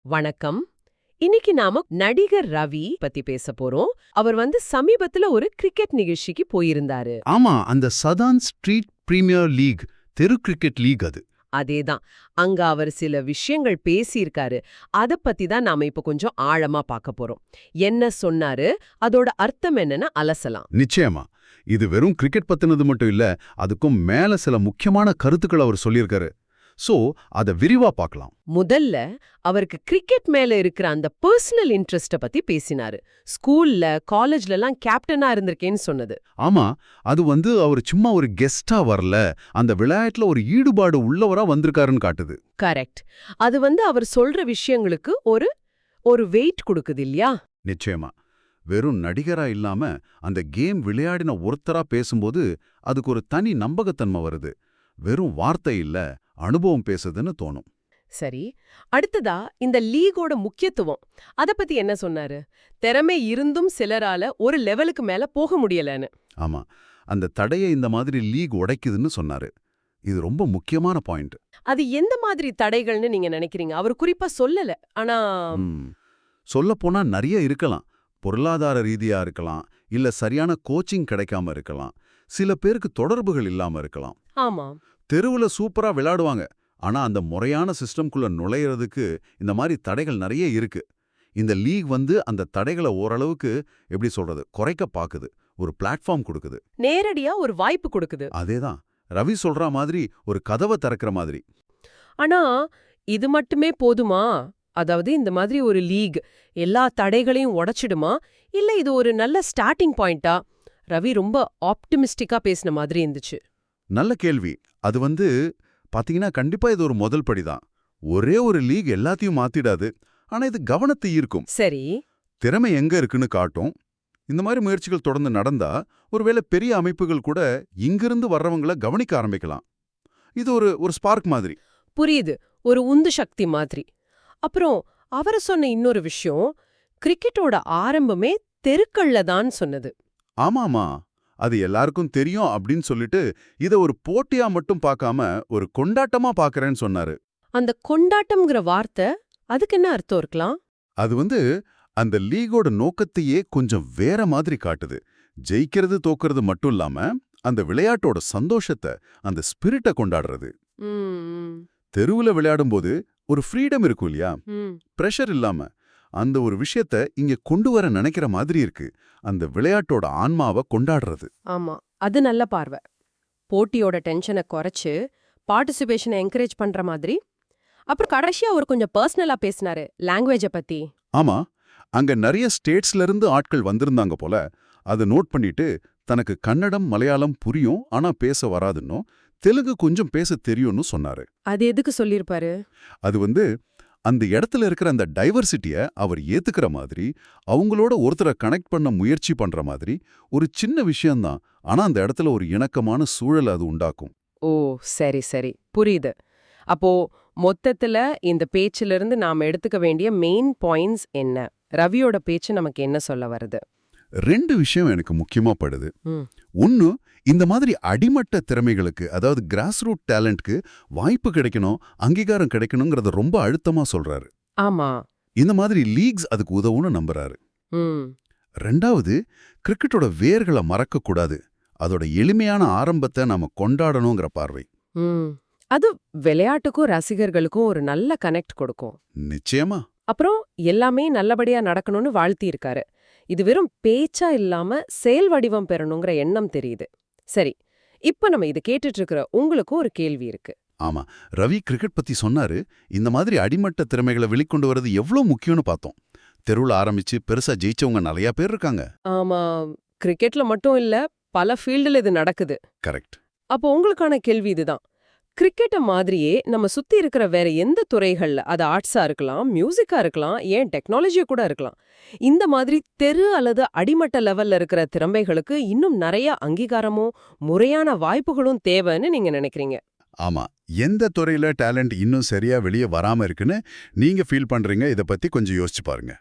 வணக்கம். இன்னைக்கு நாம நடிகர் ரவி பத்தி பேச போறோம். அவர் சமீபத்துல ஒரு கிரிக்கெட் நிகழ்ச்சிக்கு போயிருந்தாரு. ஆமா, அந்த சதர்ன் ஸ்ட்ரீட் பிரீமியர் லீக், தெரு கிரிக்கெட் லீக் அது. அதேதான். அங்க அவர் சில விஷயங்கள் பேசியிருக்காரு. அத பத்தி தான் நாம இப்ப கொஞ்சம் ஆழமா பார்க்க போறோம். என்ன சொன்னாரு, அதோட அர்த்தம் என்னன்னு அலசலாம். நிச்சயமா. இது வெறும் கிரிக்கெட் பத்தினது மட்டும் இல்ல, அதுக்கும் மேல சில முக்கியமான கருத்துக்கள் அவர் சொல்லியிருக்காரு. சோ, அத விரிவா பார்க்கலாம். முதல்ல அவருக்கு கிரிக்கெட் மேல இருக்கிற அந்த பர்சனல் இன்ட்ரெஸ்ட பத்தி பேசினாரு. ஸ்கூல்ல காலேஜ்லலாம் கேப்டனா இருந்திருக்கேன்னு சொன்னது. ஆமா, அது அவர் சும்மா ஒரு கெஸ்டா வரல, அந்த விளையாட்டுல ஒரு ஈடுபாடு உள்ளவரா வந்திருக்காருன்னு காட்டுது. கரெக்ட். அது அவர் சொல்ற விஷயங்களுக்கு ஒரு ஒரு வெயிட் கொடுக்குது இல்லையா? நிச்சயமா. வெறும் நடிகரா இல்லாம அந்த கேம் விளையாடின ஒருத்தரா பேசும்போது அதுக்கு ஒரு தனி நம்பகத்தன்மை வருது. வெறும் வார்த்தை இல்ல, அனுபவம் பேசுதுன்னு தோணும். சரி. அடுத்ததா இந்த லீகோட முக்கியத்துவம் அத பத்தி என்ன சொன்னாரு? திறமை இருந்தும் சிலரால ஒரு லெவலுக்கு மேல போக முடியலன்னு. ஆமா, அந்த தடைய இந்த மாதிரி லீக் உடைக்குதுன்னு சொன்னாரு. இது ரொம்ப முக்கியமான பாயிண்ட். அது எந்த மாதிரி தடைகள்னு நீங்க நினைக்கிறீங்க? அவர் குறிப்பா சொல்லல. ஆனா சொல்லப்போனா நிறைய இருக்கலாம். பொருளாதார ரீதியா இருக்கலாம், இல்ல சரியான கோச்சிங் கிடைக்காம இருக்கலாம், சில பேருக்கு தொடர்புகள் இல்லாம இருக்கலாம். ஆமா. தெருவுல சூப்பரா விளையாடுவாங்க, ஆனா அந்த முறையான சிஸ்டம்குள்ள நுழையிறதுக்கு இந்த மாதிரி தடைகள் நிறைய இருக்கு. இந்த லீக் அந்த தடைகளை ஓரளவுக்கு எப்படி சொல்றது, குறைக்க பாக்குது, ஒரு பிளாட்ஃபார்ம் கொடுக்குது. நேரடியா ஒரு வாய்ப்பு கொடுக்குது. அதேதான், ரவி சொல்ற மாதிரி ஒரு கதவை திறக்கிற மாதிரி. ஆனா இது மட்டுமே போதுமா? அதாவது இந்த மாதிரி ஒரு லீக் எல்லா தடைகளையும் உடைச்சிடுமா? இல்ல இது ஒரு நல்ல ஸ்டார்டிங் பாயிண்டா? ரவி ரொம்ப ஆப்டிமிஸ்டிக்கா பேசின மாதிரி இருந்துச்சு. நல்ல கேள்வி. அது பாத்தீங்கன்னா கண்டிப்பா இது ஒரு முதல் படிதான். ஒரே ஒரு லீக் எல்லாத்தையும் மாத்திடாது, ஆனா இது கவனத்தை ஈர்க்கும். சரி. திறமை எங்க இருக்குன்னு காட்டும். இந்த மாதிரி முயற்சிகள் தொடர்ந்து நடந்தா ஒருவேளை பெரிய அமைப்புகள் கூட இங்கிருந்து வர்றவங்கள கவனிக்க ஆரம்பிக்கலாம். இது ஒரு ஒரு ஸ்பார்க் மாதிரி. புரியுது. ஒரு உந்து சக்தி மாதிரி. அப்புறம் அவர் சொன்ன இன்னொரு விஷயம், கிரிக்கெட்டோட ஆரம்பமே தெருக்கள்ல தான் சொன்னது. ஆமாமா, அது எல்லாருக்கும் தெரியும் அப்படின்னு சொல்லிட்டு இத ஒரு போட்டியா மட்டும் பார்க்காம ஒரு கொண்டாட்டமா பார்க்கறேன்னு சொன்னாரு. அந்த கொண்டாட்டம்ங்கிற வார்த்தை அதுக்கு என்ன அர்த்தம் இருக்கலாம்? அது அந்த லீகோட நோக்கத்தையே கொஞ்சம் வேற மாதிரி காட்டுது. ஜெயிக்கிறது தோக்கிறது மட்டும் இல்லாம அந்த விளையாட்டோட சந்தோஷத்தை, அந்த ஸ்பிரிட்ட கொண்டாடுறது. ம், தெருவுல விளையாடும்போது ஒரு ஃப்ரீடம் இருக்கும் இல்லையா, ம். பிரஷர் இல்லாம அந்த ஒரு விஷயத்த இங்க கொண்டு வர நினைக்கிற மாதிரி இருக்கு. அந்த விளையாட்டோட ஆன்மாவை கொண்டாடுறது. ஆமா. அது நல்ல பார்வை. போட்டியோட டென்ஷனை குறைச்சு பார்ட்டிசிபேஷனை என்கரேஜ் பண்ற மாதிரி. அப்புறம் கடைசியா அவர் கொஞ்சம் பர்சனலா பேசினாரு லாங்குவேஜ பத்தி. ஆமா, அங்க நிறைய ஸ்டேட்ஸ்ல இருந்து ஆட்கள் வந்திருந்தாங்க போல. அதை நோட் பண்ணிட்டு தனக்கு கன்னடம் மலையாளம் புரியும், ஆனா பேச வராதுன்னும், தெலுங்கு கொஞ்சம் பேச தெரியும்னு சொன்னாரு. அது எதுக்கு சொல்லிருப்பாரு? அது அந்த இடத்துல இருக்கிற அந்த டைவர்சிட்டிய அவர் ஏத்துக்கிற மாதிரி, அவங்களோட ஒருத்தரை கனெக்ட் பண்ண முயற்சி பண்ற மாதிரி ஒரு சின்ன விஷயம்தான், ஆனா அந்த இடத்துல ஒரு இணக்கமான சூழல் அது உண்டாக்கும். ஓ, சரி சரி, புரியுது. அப்போ மொத்தத்துல இந்த பேச்சிலிருந்து நாம எடுத்துக்க வேண்டிய மெயின் பாயிண்ட்ஸ் என்ன? ரவியோட பேச்சு நமக்கு என்ன சொல்ல வருது? ரெண்டு விஷயம் எனக்கு முக்கியமா படுது. ம். ஒன்னு, இந்த மாதிரி அடிமட்ட திறமைகளுக்கு, அதாவது கிராஸ் ரூட் டேலண்ட்க்கு வாய்ப்பு கிடைக்கணும், அங்கீகாரம் கிடைக்கணுங்கிறத ரொம்ப அழுத்தமா சொல்றாரு. ஆமா. இந்த மாதிரி லீக்ஸ் அதுக்கு உதவுன்னு நம்புறாரு. ம். ரெண்டாவது, கிரிக்கெட்டோட வேர்களை மறக்க கூடாது, அதோட எளிமையான ஆரம்பத்தை நாம கொண்டாடணுங்கிற பார்வை. ம். அது விளையாட்டுக்கும் ரசிகர்களுக்கும் ஒரு நல்ல கனெக்ட் கொடுக்கும். நிச்சயமா. அப்புறம் எல்லாமே நல்லபடியா நடக்கணும்னு வாழ்த்தி இருக்காரு. இது வெறும் பேச்சா இல்லாம செயல் வடிவம் பெறணுங்கிற எண்ணம் தெரியுது. சரி, இப்ப நம்ம இது கேட்டுட்டு இருக்கிற உங்களுக்கும் ஒரு கேள்வி இருக்கு. ஆமா, ரவி கிரிக்கெட் பத்தி சொன்னாரு. இந்த மாதிரி அடிமட்ட திறமைகளை வெளிக்கொண்டு வரது எவ்வளவு முக்கியம்னு பார்த்தோம். தெருவுல ஆரம்பிச்சு பெருசா ஜெயிச்சவங்க நிறைய பேர் இருக்காங்க. ஆமா, கிரிக்கெட்ல மட்டும் இல்ல, பல ஃபீல்டுல இது நடக்குது. கரெக்ட். அப்போ உங்களுக்கான கேள்வி இதுதான். கிரிக்கெட்ட மாதிரியே நம்ம சுத்தி இருக்கிற வேற எந்த துறைகள்ல, அது ஆர்ட்ஸா இருக்கலாம், மியூசிக்கா இருக்கலாம், ஏன் டெக்னாலஜியா கூட இருக்கலாம், இந்த மாதிரி தெரு அல்லது அடிமட்ட லெவல்ல இருக்கிற திறமைகளுக்கு இன்னும் நிறைய அங்கீகாரமும் முறையான வாய்ப்புகளும் தேவைன்னு நீங்க நினைக்கிறீங்க? ஆமா, எந்த துறையில டேலண்ட் இன்னும் சரியா வெளியே வராம இருக்குன்னு நீங்க ஃபீல் பண்றீங்க? இத பத்தி கொஞ்சம் யோசிச்சு பாருங்க.